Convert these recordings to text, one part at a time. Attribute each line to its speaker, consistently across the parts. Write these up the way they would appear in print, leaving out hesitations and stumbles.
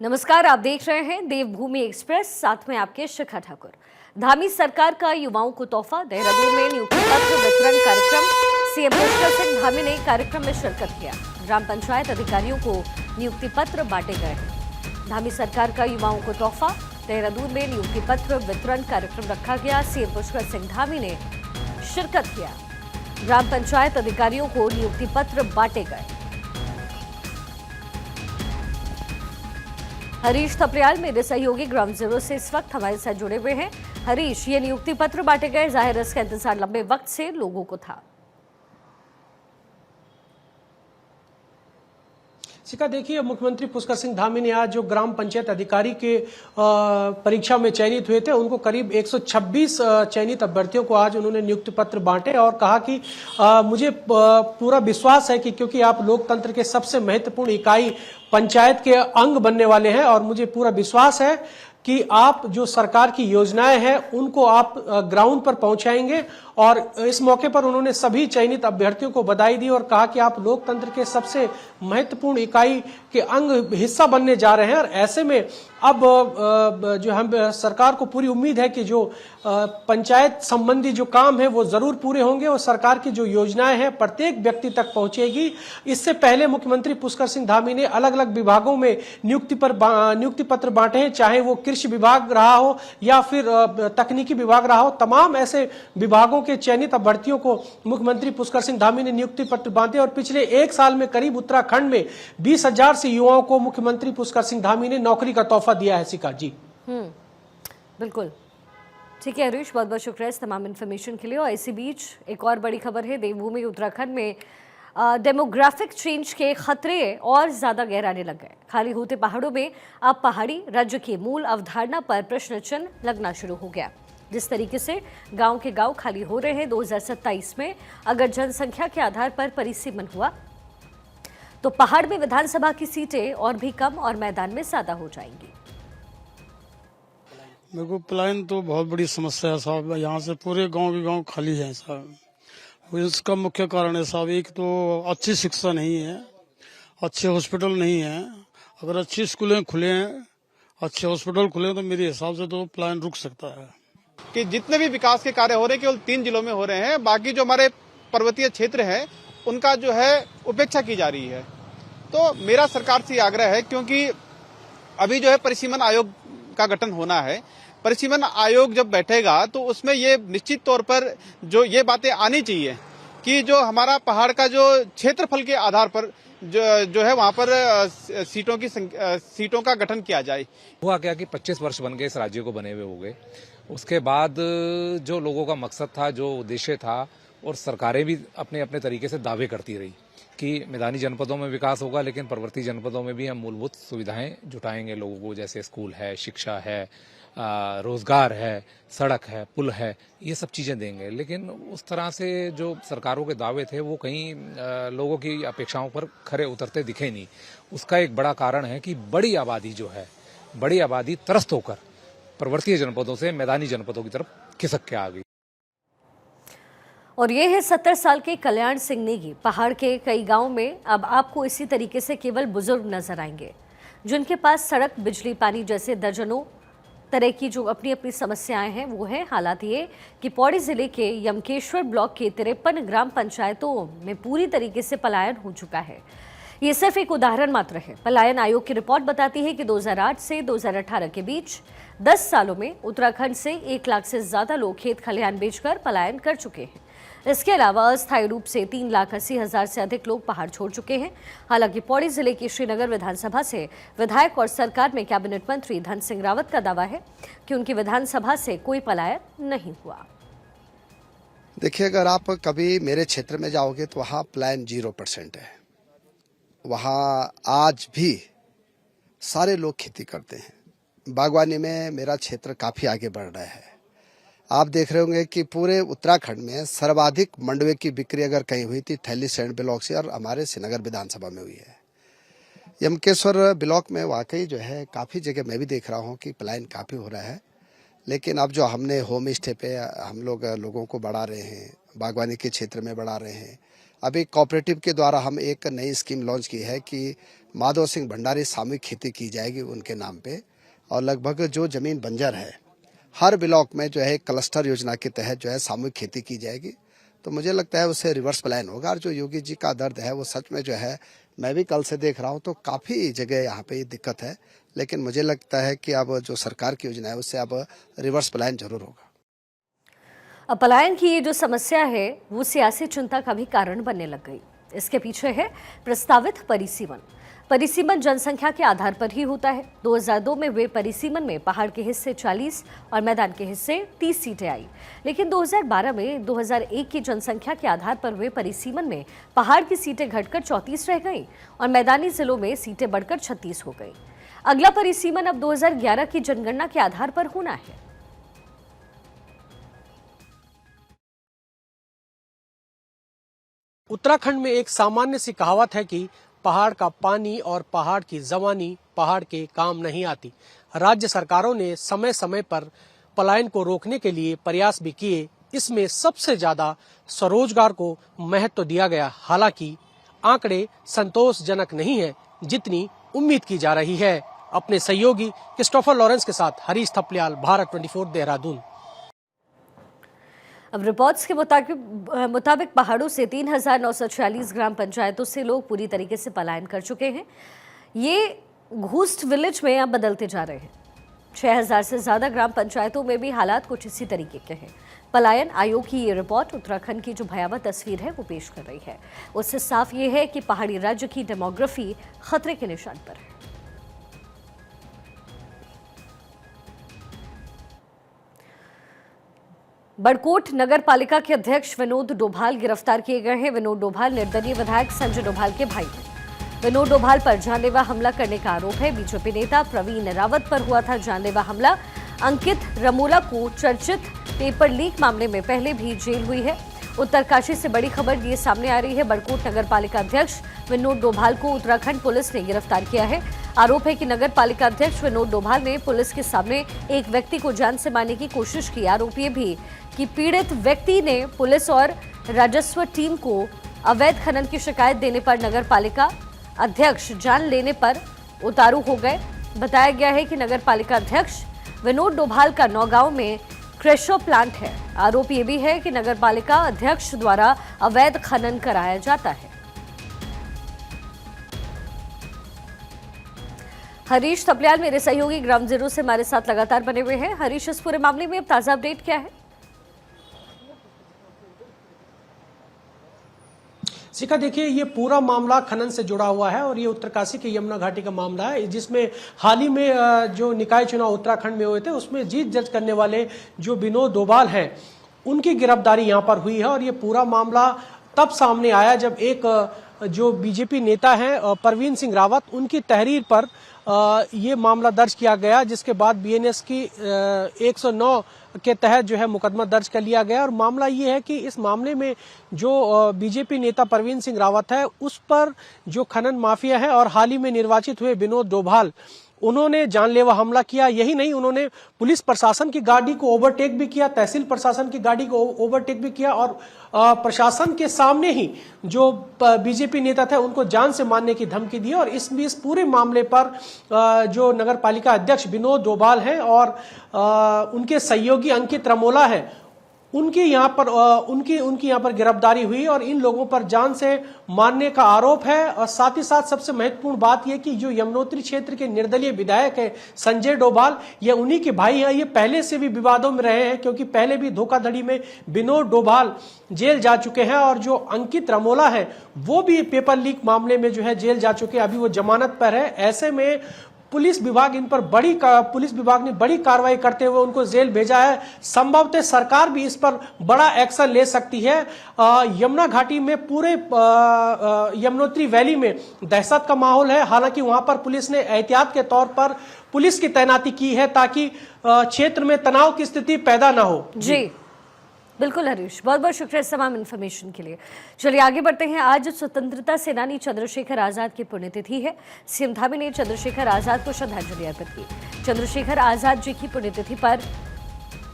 Speaker 1: नमस्कार, आप देख रहे हैं देवभूमि एक्सप्रेस, साथ में आपके शिखा ठाकुर। धामी सरकार का युवाओं को तोहफा, देहरादून में नियुक्ति पत्र वितरण कार्यक्रम। सीएम पुष्कर सिंह धामी ने कार्यक्रम में शिरकत किया। ग्राम पंचायत अधिकारियों को नियुक्ति पत्र बांटे गए। धामी सरकार का युवाओं को तोहफा, देहरादून में नियुक्ति पत्र वितरण कार्यक्रम रखा गया। सीएम पुष्कर सिंह धामी ने शिरकत किया। ग्राम पंचायत अधिकारियों को नियुक्ति पत्र बांटे गए। हरीश थपलियाल मेरे सहयोगी ग्राउंड जीरो से इस वक्त हमारे साथ जुड़े हुए हैं। हरीश, ये नियुक्ति पत्र बांटे गए, जाहिर है इसका इंतजार लंबे वक्त से लोगों को था।
Speaker 2: शिखा, देखिए, मुख्यमंत्री पुष्कर सिंह धामी ने आज जो ग्राम पंचायत अधिकारी के परीक्षा में चयनित हुए थे उनको करीब 126 चयनित अभ्यर्थियों को आज उन्होंने नियुक्ति पत्र बांटे और कहा कि मुझे पूरा विश्वास है कि क्योंकि आप लोकतंत्र के सबसे महत्वपूर्ण इकाई पंचायत के अंग बनने वाले हैं और मुझे पूरा विश्वास है कि आप जो सरकार की योजनाएं हैं उनको आप ग्राउंड पर पहुंचाएंगे। और इस मौके पर उन्होंने सभी चयनित अभ्यर्थियों को बधाई दी और कहा कि आप लोकतंत्र के सबसे महत्वपूर्ण इकाई के अंग हिस्सा बनने जा रहे हैं। और ऐसे में अब जो हम सरकार को पूरी उम्मीद है कि जो पंचायत संबंधी जो काम है वो जरूर पूरे होंगे और सरकार की जो योजनाएं हैं प्रत्येक व्यक्ति तक पहुंचेगी। इससे पहले मुख्यमंत्री पुष्कर सिंह धामी ने अलग अलग विभागों में नियुक्ति पत्र बांटे हैं, चाहे वो कृषि विभाग रहा हो या फिर तकनीकी विभाग रहा हो। तमाम ऐसे विभागों के चयनित अभ्यर्थियों को मुख्यमंत्री पुष्कर सिंह धामी ने नियुक्ति पत्र बांटे और पिछले एक साल में करीब उत्तराखंड में 20,000 से युवाओं को मुख्यमंत्री पुष्कर सिंह धामी ने नौकरी का तोहफा दिया है। शिखा जी,
Speaker 1: बिल्कुल ठीक है हरीश, बहुत बहुत शुक्रिया इस तमाम इन्फॉर्मेशन के लिए। और इसी बीच एक और बड़ी खबर है, देवभूमि उत्तराखंड में डेमोग्राफिक चेंज के खतरे और ज्यादा गहराने लग गए। खाली होते पहाड़ों में अब पहाड़ी राज्य की मूल अवधारणा पर प्रश्न चिन्ह लगना शुरू हो गया। जिस तरीके से गांव के गांव खाली हो रहे हैं, 2027 में अगर जनसंख्या के आधार पर परिसीमन हुआ तो पहाड़ में विधानसभा की सीटें और भी कम और मैदान में ज्यादा हो जाएंगी।
Speaker 3: मेरे को पलायन तो बहुत बड़ी समस्या है साहब। यहाँ से पूरे गांव के गांव खाली है साहब। इसका मुख्य कारण है साहब, एक तो अच्छी शिक्षा नहीं है, अच्छे हॉस्पिटल नहीं है। अगर अच्छी स्कूलें खुले, अच्छे हॉस्पिटल खुले तो मेरे हिसाब से तो पलायन रुक सकता है।
Speaker 4: कि जितने भी विकास के कार्य हो रहे हैं केवल 3 जिलों में हो रहे हैं, बाकी जो हमारे पर्वतीय क्षेत्र है उनका जो है उपेक्षा की जा रही है। तो मेरा सरकार से आग्रह है, क्योंकि अभी जो है परिसीमन आयोग का गठन होना है। परिसीमन आयोग जब बैठेगा तो उसमें ये निश्चित तौर पर जो ये बातें आनी चाहिए कि जो हमारा पहाड़ का जो क्षेत्रफल के आधार पर जो है वहाँ पर सीटों का गठन किया जाए।
Speaker 5: हुआ क्या कि 25 वर्ष बन गए, इस राज्य को बने हुए हो गए। उसके बाद जो लोगों का मकसद था, जो उद्देश्य था, और सरकारें भी अपने अपने तरीके से दावे करती रही कि मैदानी जनपदों में विकास होगा, लेकिन पर्वतीय जनपदों में भी हम मूलभूत सुविधाएं जुटाएंगे लोगों को, जैसे स्कूल है, शिक्षा है, रोजगार है, सड़क है, पुल है, ये सब चीजें देंगे। लेकिन उस तरह से जो सरकारों के दावे थे वो कहीं लोगों की अपेक्षाओं पर खरे उतरते दिखे नहीं। उसका एक बड़ा कारण है कि बड़ी आबादी जो है, बड़ी आबादी त्रस्त होकर पर्वतीय जनपदों से मैदानी जनपदों की तरफ खिसक के आ गई।
Speaker 1: और ये है 70 साल के कल्याण सिंह नेगी। पहाड़ के कई गांव में अब आपको इसी तरीके से केवल बुजुर्ग नजर आएंगे, जिनके पास सड़क, बिजली, पानी जैसे दर्जनों तरह की जो अपनी अपनी समस्याएं हैं वो है। हालात ये कि पौड़ी जिले के यमकेश्वर ब्लॉक के 53 ग्राम पंचायतों में पूरी तरीके से पलायन हो चुका है। ये सिर्फ एक उदाहरण मात्र है। पलायन आयोग की रिपोर्ट बताती है कि 2008 से 2018 के बीच 10 सालों में उत्तराखंड से 1 लाख से ज्यादा लोग खेत खलिहान बेचकर पलायन कर चुके हैं। इसके अलावा अस्थायी रूप से 3,80,000 से अधिक लोग पहाड़ छोड़ चुके हैं। हालांकि पौड़ी जिले की श्रीनगर विधानसभा से विधायक और सरकार में कैबिनेट मंत्री धन सिंह रावत का दावा है कि उनकी विधानसभा से कोई पलायन नहीं हुआ।
Speaker 6: देखिए, अगर आप कभी मेरे क्षेत्र में जाओगे तो वहाँ पलायन 0% है। वहाँ आज भी सारे लोग खेती करते हैं। बागवानी में मेरा क्षेत्र काफी आगे बढ़ रहा है। आप देख रहे होंगे कि पूरे उत्तराखंड में सर्वाधिक मंडवे की बिक्री अगर कहीं हुई थी थैली सैंड ब्लॉक से, और हमारे श्रीनगर विधानसभा में हुई है। यमकेश्वर ब्लॉक में वाकई जो है काफ़ी जगह मैं भी देख रहा हूँ कि पलायन काफ़ी हो रहा है। लेकिन अब जो हमने होम स्टे पे हम लोगों को बढ़ा रहे हैं, बागवानी के क्षेत्र में बढ़ा रहे हैं, अभी कोऑपरेटिव के द्वारा हम एक नई स्कीम लॉन्च की है कि माधव सिंह भंडारी सामूहिक खेती की जाएगी उनके नाम पे, और लगभग जो जमीन बंजर है हर ब्लॉक में जो है क्लस्टर योजना के तहत जो है सामूहिक खेती की जाएगी। तो मुझे लगता है उससे रिवर्स प्लान होगा। और जो योगी जी का दर्द है वो सच में जो है, मैं भी कल से देख रहा हूँ तो काफ़ी जगह यहाँ पे दिक्कत है, लेकिन मुझे लगता है कि अब जो सरकार की योजना है उससे अब रिवर्स प्लान जरूर होगा।
Speaker 1: अब पलायन की ये जो समस्या है वो सियासी चिंता का भी कारण बनने लग गई। इसके पीछे है प्रस्तावित परिसीमन। परिसीमन जनसंख्या के आधार पर ही होता है। 2002 में वे परिसीमन में पहाड़ के हिस्से 40 और मैदान के हिस्से 30 सीटें आई, लेकिन 2012 में 2001 की जनसंख्या के आधार पर वे परिसीमन में पहाड़ की सीटें घटकर 34 रह गईं और मैदानी जिलों में सीटें बढ़कर 36 हो गईं। अगला परिसीमन अब 2011 की जनगणना के आधार पर होना है।
Speaker 2: उत्तराखंड में एक सामान्य सी कहावत है कि पहाड़ का पानी और पहाड़ की जवानी पहाड़ के काम नहीं आती। राज्य सरकारों ने समय समय पर पलायन को रोकने के लिए प्रयास भी किए। इसमें सबसे ज्यादा स्वरोजगार को महत्व दिया गया। हालांकि आंकड़े संतोषजनक नहीं है जितनी उम्मीद की जा रही है। अपने सहयोगी क्रिस्टोफर लॉरेंस के साथ हरीश थपलियाल, भारत 24, देहरादून।
Speaker 1: अब रिपोर्ट्स के मुताबिक पहाड़ों से 3,946 ग्राम पंचायतों से लोग पूरी तरीके से पलायन कर चुके हैं। ये घूस्ट विलेज में अब बदलते जा रहे हैं। 6,000 से ज्यादा ग्राम पंचायतों में भी हालात कुछ इसी तरीके के हैं। पलायन आयोग की ये रिपोर्ट उत्तराखंड की जो भयावह तस्वीर है वो पेश कर रही है। उससे साफ ये है कि पहाड़ी राज्य की डेमोग्राफी खतरे के निशान पर है। बड़कोट नगर पालिका के अध्यक्ष विनोद डोभाल गिरफ्तार किए गए हैं। विनोद डोभाल निर्दलीय विधायक संजय डोभाल के भाई हैं। विनोद डोभाल पर जानलेवा हमला करने का आरोप है। बीजेपी नेता प्रवीण रावत पर हुआ था जानलेवा हमला। अंकित रमोला को चर्चित पेपर लीक मामले में पहले भी जेल हुई है। उत्तरकाशी से बड़ी खबर ये सामने आ रही है। बड़कोट नगर पालिका अध्यक्ष विनोद डोभाल को उत्तराखंड पुलिस ने गिरफ्तार किया है। आरोप है कि नगर पालिका अध्यक्ष विनोद डोभाल ने पुलिस के सामने एक व्यक्ति को जान से मारने की कोशिश की। आरोप ये भी कि पीड़ित व्यक्ति ने पुलिस और राजस्व टीम को अवैध खनन की शिकायत देने पर नगर पालिका अध्यक्ष जान लेने पर उतारू हो गए। बताया गया है कि नगर पालिका अध्यक्ष विनोद डोभाल का नौगांव में क्रेशर प्लांट है। आरोप ये भी है कि नगर पालिका अध्यक्ष द्वारा अवैध खनन कराया जाता है। हरीश थपलियाल मेरे सहयोगी ग्राउंड जीरो से हमारे साथ लगातार बने हुए हैं। हरीश, इस पूरे मामले में अब ताजा अपडेट क्या है?
Speaker 2: शिखा, देखिए, ये पूरा मामला खनन से जुड़ा हुआ है और ये उत्तरकाशी के यमुना घाटी का मामला है, जिसमें हाल ही में जो निकाय चुनाव उत्तराखंड में हुए थे उसमें जीत दर्ज करने वाले जो विनोद डोभाल हैं उनकी गिरफ्तारी यहाँ पर हुई है। और ये पूरा मामला तब सामने आया जब एक जो बीजेपी नेता हैं प्रवीण सिंह रावत, उनकी तहरीर पर ये मामला दर्ज किया गया, जिसके बाद बीएनएस की 109 के तहत जो है मुकदमा दर्ज कर लिया गया। और मामला ये है कि इस मामले में जो बीजेपी नेता प्रवीण सिंह रावत है उस पर जो खनन माफिया है और हाल ही में निर्वाचित हुए विनोद डोभाल, उन्होंने जानलेवा हमला किया। यही नहीं, उन्होंने पुलिस प्रशासन की गाड़ी को ओवरटेक भी किया, तहसील प्रशासन की गाड़ी को ओवरटेक भी किया और प्रशासन के सामने ही जो बीजेपी नेता थे उनको जान से मारने की धमकी दी। और इस पूरे मामले पर जो नगर पालिका अध्यक्ष विनोद डोभाल हैं और उनके सहयोगी अंकित रमोला है, उनकी यहाँ पर गिरफ्तारी हुई और इन लोगों पर जान से मारने का आरोप है। और साथ ही साथ सबसे महत्वपूर्ण बात यह कि जो यमुनोत्री क्षेत्र के निर्दलीय विधायक है संजय डोभाल, ये उन्हीं के भाई हैं। ये पहले से भी विवादों में रहे हैं क्योंकि पहले भी धोखाधड़ी में विनोद डोभाल जेल जा चुके हैं। और जो अंकित रमोला है वो भी पेपर लीक मामले में जो है जेल जा चुके हैं, अभी वो जमानत पर है। ऐसे में पुलिस विभाग ने बड़ी कार्रवाई करते हुए उनको जेल भेजा है। संभवतः सरकार भी इस पर बड़ा एक्शन ले सकती है। यमुना घाटी में पूरे यमुनोत्री वैली में दहशत का माहौल है। हालांकि वहां पर पुलिस ने एहतियात के तौर पर पुलिस की तैनाती की है ताकि क्षेत्र में तनाव की स्थिति पैदा ना हो।
Speaker 1: जी बिल्कुल हरीश, बहुत बहुत शुक्रिया इस तमाम इन्फॉर्मेशन के लिए। चलिए आगे बढ़ते हैं। आज स्वतंत्रता सेनानी चंद्रशेखर आजाद की पुण्यतिथि है। सीएम धामी ने चंद्रशेखर आजाद को श्रद्धांजलि अर्पित की। चंद्रशेखर आजाद जी की पुण्यतिथि पर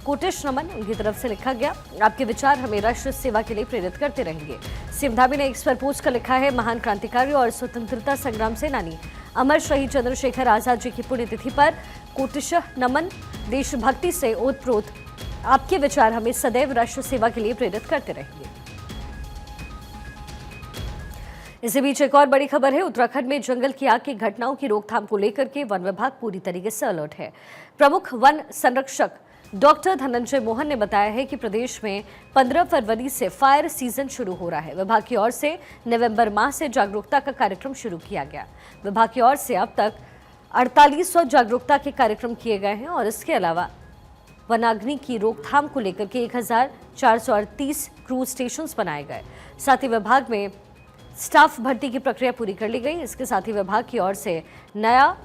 Speaker 1: कोटिश नमन उनकी तरफ से लिखा गया। आपके विचार हमें राष्ट्र सेवा के लिए प्रेरित करते रहेंगे। सीएम धामी ने एक्स पर पोस्ट कर लिखा है, महान क्रांतिकारी और स्वतंत्रता संग्राम सेनानी अमर शहीद चंद्रशेखर आजाद जी की पुण्यतिथि पर कोटिश नमन। देशभक्ति से ओतप्रोत आपके विचार हमें सदैव राष्ट्र सेवा के लिए प्रेरित करते रहेंगे। इसी बीच एक और बड़ी खबर है। उत्तराखंड में जंगल की आग की घटनाओं की रोकथाम को लेकर के वन विभाग पूरी तरीके से अलर्ट है। प्रमुख वन संरक्षक डॉक्टर धनंजय मोहन ने बताया है कि प्रदेश में 15 फरवरी से फायर सीजन शुरू हो रहा है। विभाग की ओर से नवंबर माह से जागरूकता का कार्यक्रम शुरू किया गया। विभाग की ओर से अब तक 4800 जागरूकता के कार्यक्रम किए गए हैं और इसके अलावा वनाग्नि की रोकथाम को लेकर के 1438 क्रूज स्टेशन बनाए गए। साथ ही विभाग में स्टाफ भर्ती की प्रक्रिया पूरी कर ली गई। इसके साथ ही विभाग की ओर से नया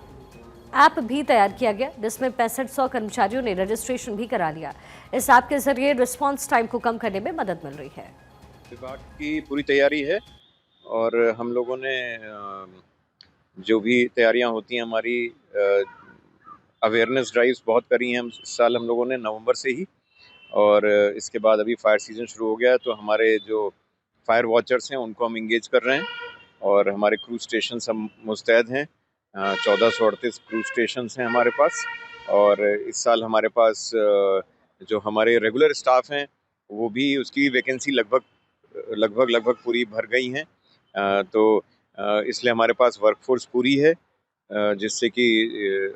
Speaker 1: ऐप भी तैयार किया गया, जिसमें 6500 कर्मचारियों ने रजिस्ट्रेशन भी करा लिया। इस ऐप के जरिए रिस्पांस टाइम को कम करने में मदद मिल रही है।
Speaker 7: विभाग की पूरी तैयारी है और हम लोगों ने जो भी तैयारियां होती हैं हमारी अवेयरनेस ड्राइव्स बहुत करी हैं इस साल हम लोगों ने नवंबर से ही, और इसके बाद अभी फायर सीजन शुरू हो गया है तो हमारे जो फायर वॉचर्स हैं उनको हम इंगेज कर रहे हैं और हमारे क्रूज स्टेशन सब मुस्तैद हैं। 1438 क्रूज स्टेशन हैं हमारे पास, और इस साल हमारे पास जो हमारे रेगुलर स्टाफ हैं वो भी उसकी वैकेंसी लगभग पूरी भर गई हैं। तो इसलिए हमारे पास वर्कफोर्स पूरी है, जिससे कि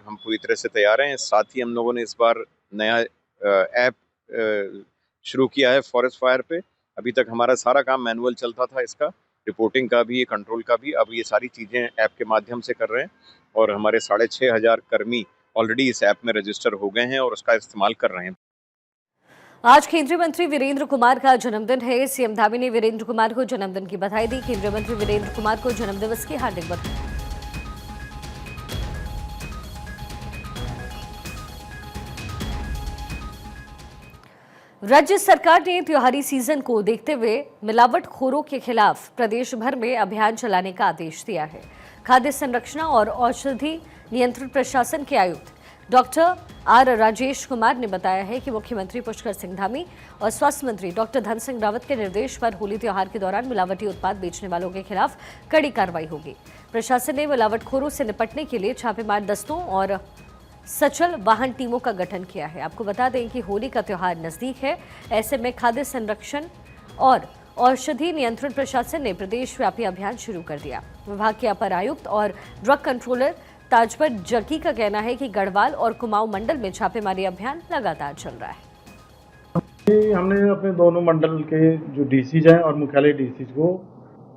Speaker 7: हम पूरी तरह से तैयार हैं। साथ ही हम लोगों ने इस बार नया ऐप शुरू किया है फॉरेस्ट फायर पे। अभी तक हमारा सारा काम मैनुअल चलता था, इसका रिपोर्टिंग का भी, कंट्रोल का भी। अब ये सारी चीज़ें ऐप के माध्यम से कर रहे हैं और हमारे 6500 कर्मी ऑलरेडी इस ऐप में रजिस्टर हो गए हैं और उसका इस्तेमाल कर रहे हैं।
Speaker 1: आज केंद्रीय मंत्री वीरेंद्र कुमार का जन्मदिन है। सीएम धामी ने वीरेंद्र कुमार को जन्मदिन की बधाई दी। केंद्रीय मंत्री वीरेंद्र कुमार को जन्मदिवस की हार्दिक बधाई। राज्य सरकार ने त्योहारी सीजन को देखते हुए मिलावटखोरों के खिलाफ प्रदेश भर में अभियान चलाने का आदेश दिया है। खाद्य संरक्षण और औषधि नियंत्रण प्रशासन के आयुक्त डॉक्टर आर राजेश कुमार ने बताया है कि मुख्यमंत्री पुष्कर सिंह धामी और स्वास्थ्य मंत्री डॉक्टर धन सिंह रावत के निर्देश पर होली त्योहार के दौरान मिलावटी उत्पाद बेचने वालों के खिलाफ कड़ी कार्रवाई होगी। प्रशासन ने मिलावटखोरों से निपटने के लिए छापेमार दस्तों और सचल वाहन टीमों का गठन किया है। आपको बता दें कि होली का त्योहार नजदीक है, ऐसे में खाद्य संरक्षण और औषधि नियंत्रण प्रशासन ने प्रदेश व्यापी अभियान शुरू कर दिया। विभाग के अपर आयुक्त और ड्रग कंट्रोलर ताजपर जग्गी का कहना है कि गढ़वाल और कुमाऊं मंडल में छापेमारी अभियान लगातार चल रहा है।
Speaker 8: हमने अपने दोनों मंडल के जो डीसीज हैं और मुख्यालय डीसीज को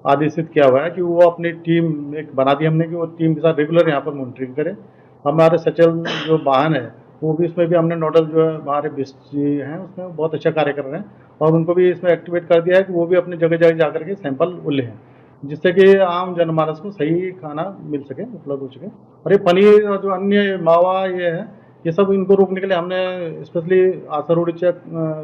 Speaker 8: आदेशित किया हुआ है कि वो अपनी टीम एक बना दी हमने कि वो टीम के साथ रेगुलर यहाँ पर मॉनिटरिंग करें। हमारे सचल जो वाहन है वो भी इसमें भी हमने नोडल जो है हमारे जी हैं उसमें बहुत अच्छा कार्य कर रहे हैं और उनको भी इसमें एक्टिवेट कर दिया है कि वो भी अपनी जगह जगह जाकर के सैंपल लें, जिससे कि आम जनमानस को सही खाना मिल सके, उपलब्ध हो सके। और ये पनीर और जो अन्य मावा ये है, ये सब इनको रोकने के लिए हमने स्पेशली आसरोड चेक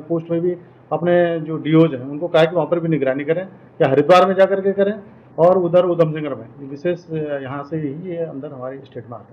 Speaker 8: पोस्ट में भी अपने जो डीओज हैं उनको कहा कि वहाँ पर भी निगरानी करें, या हरिद्वार में जाकर के करें और उधर उधम सिंह में, विशेष यहाँ से ही ये अंदर हमारे स्टेट में आता है।